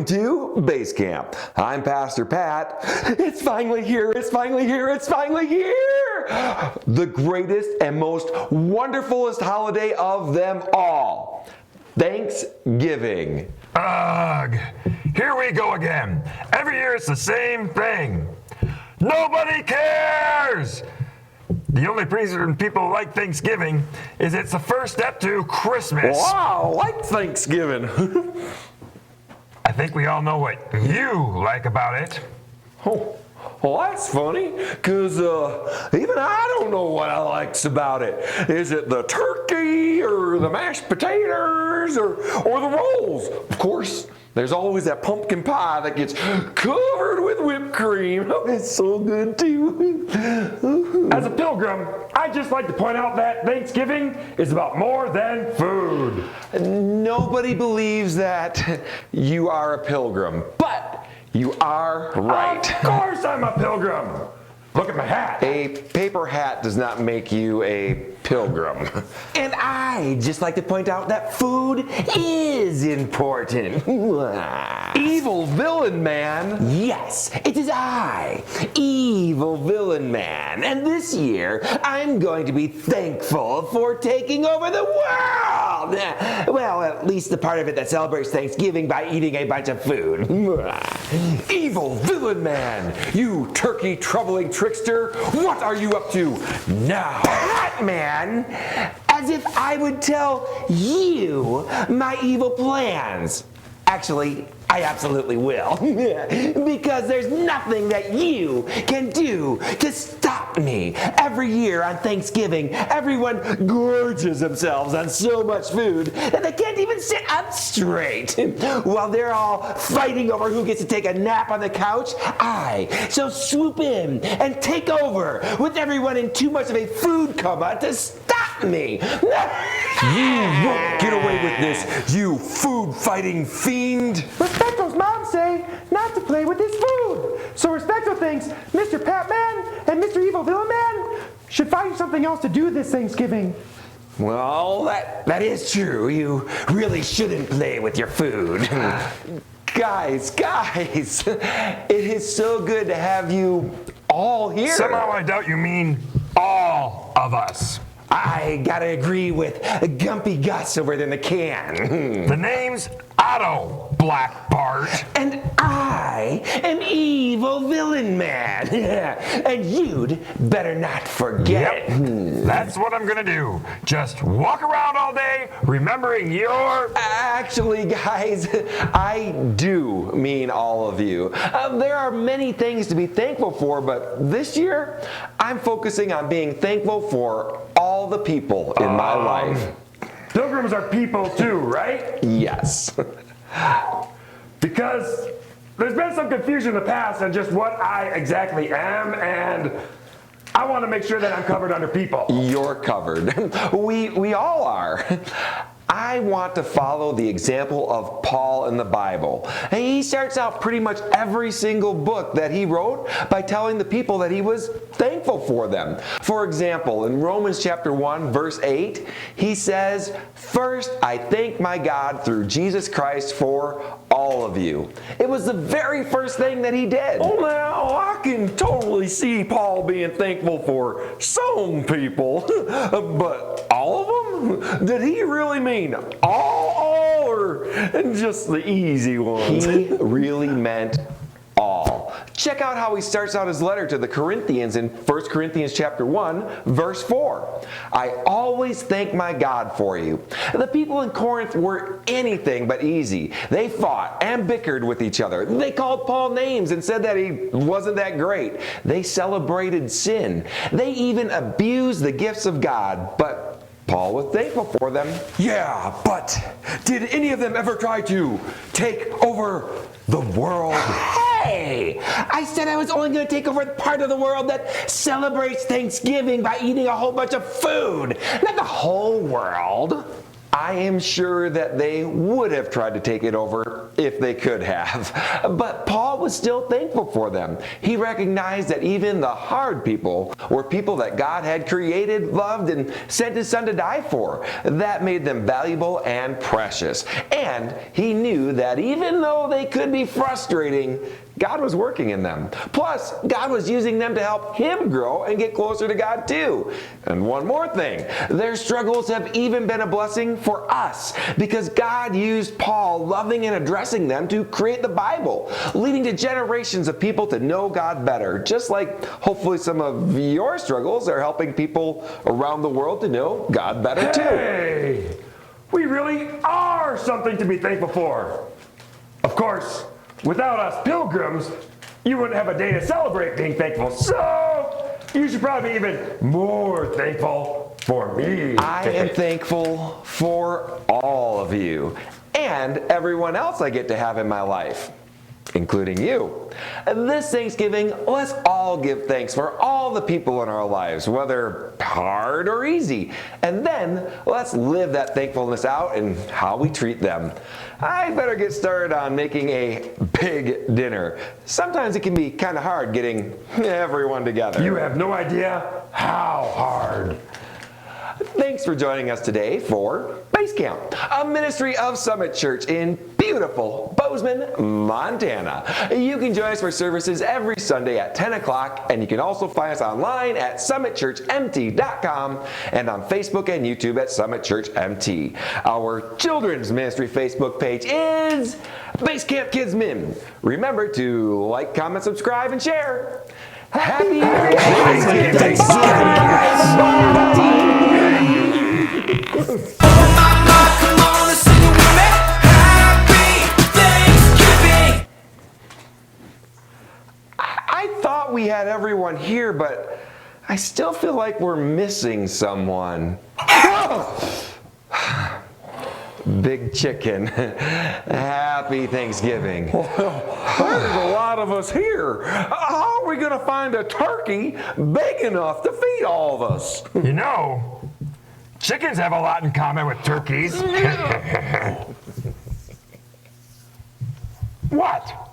to Base Camp. I'm Pastor Pat. It's finally here, it's finally here, it's finally here! The greatest and most wonderfulest holiday of them all, Thanksgiving. Ugh, here we go again. Every year it's the same thing. Nobody cares! The only reason people like Thanksgiving is it's the first step to Christmas. Wow, like Thanksgiving. I think we all know what you like about it. Oh, well, that's funny, because even I don't know what I likes about it. Is it the turkey, or the mashed potatoes, or the rolls? Of course, there's always that pumpkin pie that gets covered with whipped cream. Oh, it's so good, too. As a pilgrim, I'd just like to point out that Thanksgiving is about more than food. Nobody believes that you are a pilgrim, but you are right. Of course I'm a pilgrim. Look at my hat. A paper hat does not make you a pilgrim. And I just like to point out that food is important. Evil villain man. Yes, it is I, evil villain man. And this year, I'm going to be thankful for taking over the world. Well, at least the part of it that celebrates Thanksgiving by eating a bunch of food. Evil villain man, you turkey troubling trickster, what are you up to now? Batman, as if I would tell you my evil plans. Actually, I absolutely will. Because there's nothing that you can do to stop me. Every year on Thanksgiving, everyone gorges themselves on so much food that they can't even sit up straight. While they're all fighting over who gets to take a nap on the couch, I shall swoop in and take over with everyone in too much of a food coma to stop me. You won't get away with this, you food-fighting fiend. Respecto's mom say not to play with his food. So Respecto thinks Mr. Patman and Mr. Evil Villain Man should find something else to do this Thanksgiving. Well, that is true. You really shouldn't play with your food. Guys, it is so good to have you all here. Somehow I doubt you mean all of us. I gotta agree with Gumpy Gus over there in the can. The name's Otto, Black Bart. And I am Evil Villain Man. And you'd better not forget. Yep, that's what I'm gonna do. Just walk around all day remembering your... Actually, guys, I do mean all of you. There are many things to be thankful for, but this year, I'm focusing on being thankful for all the people in my life. Pilgrims are people too, right? Yes. Because there's been some confusion in the past on just what I exactly am, and I want to make sure that I'm covered under people. You're covered. We all are. I want to follow the example of Paul in the Bible. And he starts out pretty much every single book that he wrote by telling the people that he was thankful for them. For example, in Romans chapter 1, verse 8, he says, "First, I thank my God through Jesus Christ for all of you." It was the very first thing that he did. Oh, now, I can totally see Paul being thankful for some people, but all of them? Did he really mean all, or just the easy ones? He really meant all. Check out how he starts out his letter to the Corinthians in 1 Corinthians chapter 1, verse 4. "I always thank my God for you." The people in Corinth were anything but easy. They fought and bickered with each other. They called Paul names and said that he wasn't that great. They celebrated sin. They even abused the gifts of God, but Paul was thankful for them. Yeah, but did any of them ever try to take over the world? Hey! I said I was only going to take over the part of the world that celebrates Thanksgiving by eating a whole bunch of food, not the whole world. I am sure that they would have tried to take it over if they could have. But Paul was still thankful for them. He recognized that even the hard people were people that God had created, loved, and sent his son to die for. That made them valuable and precious. And he knew that even though they could be frustrating, God was working in them. Plus, God was using them to help him grow and get closer to God too. And one more thing, their struggles have even been a blessing for us because God used Paul loving and addressing them to create the Bible, leading to generations of people to know God better. Just like hopefully some of your struggles are helping people around the world to know God better too. Hey, we really are something to be thankful for. Of course, without us pilgrims, you wouldn't have a day to celebrate being thankful. So, you should probably be even more thankful for me. I am thankful for all of you and everyone else I get to have in my life, including you. This Thanksgiving, let's all give thanks for all the people in our lives, whether hard or easy. And then let's live that thankfulness out in how we treat them. I better get started on making a big dinner. Sometimes it can be kind of hard getting everyone together. You have no idea how hard. Thanks for joining us today for Base Camp, a ministry of Summit Church in beautiful Bozeman, Montana. You can join us for services every Sunday at 10 o'clock, and you can also find us online at summitchurchmt.com and on Facebook and YouTube at Summit Church MT. Our children's ministry Facebook page is Base Camp Kids Min. Remember to like, comment, subscribe, and share. Happy Thanksgiving! Come on and sing it with me. Happy Thanksgiving. I thought we had everyone here, but I still feel like we're missing someone. Big Chicken. Happy Thanksgiving. There's a lot of us here. How are we going to find a turkey big enough to feed all of us? You know, chickens have a lot in common with turkeys. What?